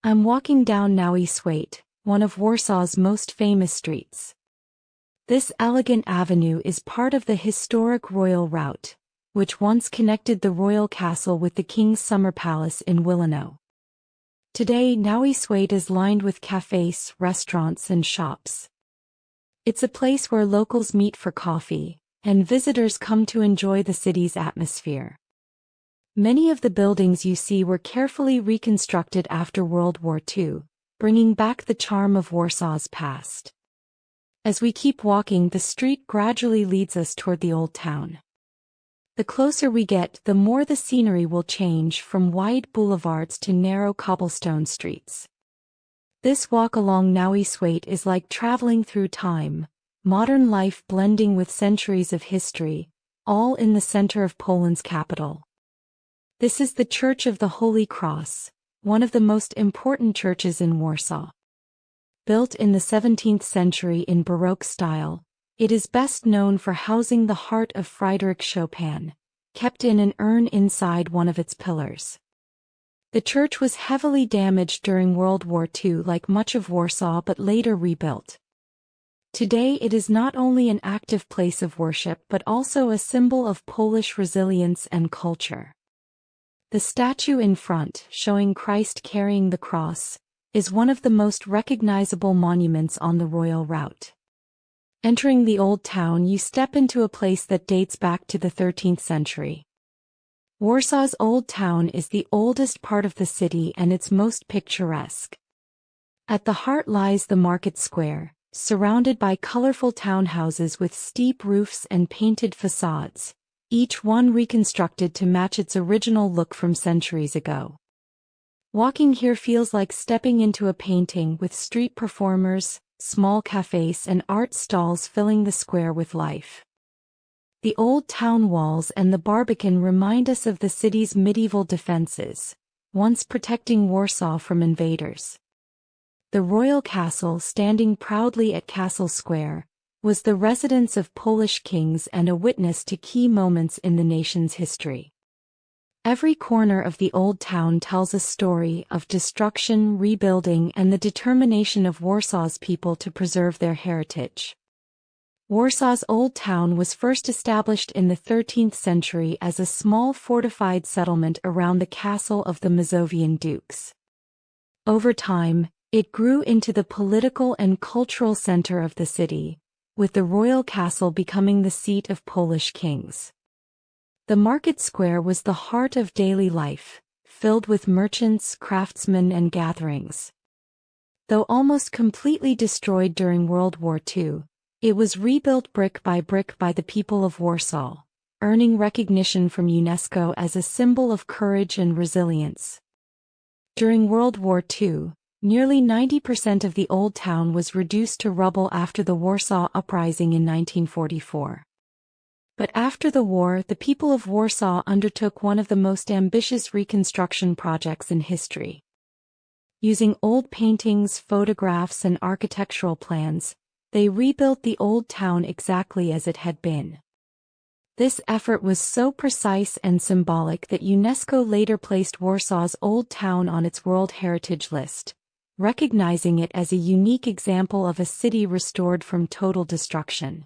I'm walking down Nowy, one of Warsaw's most famous streets. This elegant avenue is part of the historic Royal Route, which once connected the royal castle with the King's Summer Palace in Wilano. Today, Nowy is lined with cafes, restaurants, and shops. It's a place where locals meet for coffee, and visitors come to enjoy the city's atmosphere. Many of the buildings you see were carefully reconstructed after World War II, bringing back the charm of Warsaw's past. As we keep walking, the street gradually leads us toward the old town. The closer we get, the more the scenery will change from wide boulevards to narrow cobblestone streets. This walk along Nowy is like traveling through time, modern life blending with centuries of history, all in the center of Poland's capital. This is the Church of the Holy Cross, one of the most important churches in Warsaw. Built in the 17th century in Baroque style, it is best known for housing the heart of Friedrich Chopin, kept in an urn inside one of its pillars. The church was heavily damaged during World War II like much of Warsaw, but later rebuilt. Today it is not only an active place of worship but also a symbol of Polish resilience and culture. The statue in front, showing Christ carrying the cross, is one of the most recognizable monuments on the Royal Route. Entering the old town, you step into a place that dates back to the 13th century. Warsaw's Old Town is the oldest part of the city and its most picturesque. At the heart lies the market square, surrounded by colorful townhouses with steep roofs and painted facades, each one reconstructed to match its original look from centuries ago. Walking here feels like stepping into a painting, with street performers, small cafes and art stalls filling the square with life. The old town walls and the Barbican remind us of the city's medieval defenses, once protecting Warsaw from invaders. The royal castle, standing proudly at Castle Square, was the residence of Polish kings and a witness to key moments in the nation's history. Every corner of the old town tells a story of destruction, rebuilding, and the determination of Warsaw's people to preserve their heritage. Warsaw's Old Town was first established in the 13th century as a small fortified settlement around the castle of the Mazovian dukes. Over time, it grew into the political and cultural center of the city, with the royal castle becoming the seat of Polish kings. The market square was the heart of daily life, filled with merchants, craftsmen, and gatherings. Though almost completely destroyed during World War II, it was rebuilt brick by the people of Warsaw, earning recognition from UNESCO as a symbol of courage and resilience. During World War II, nearly 90% of the old town was reduced to rubble after the Warsaw Uprising in 1944. But after the war, the people of Warsaw undertook one of the most ambitious reconstruction projects in history. Using old paintings, photographs, and architectural plans, they rebuilt the old town exactly as it had been. This effort was so precise and symbolic that UNESCO later placed Warsaw's Old Town on its World Heritage List, recognizing it as a unique example of a city restored from total destruction.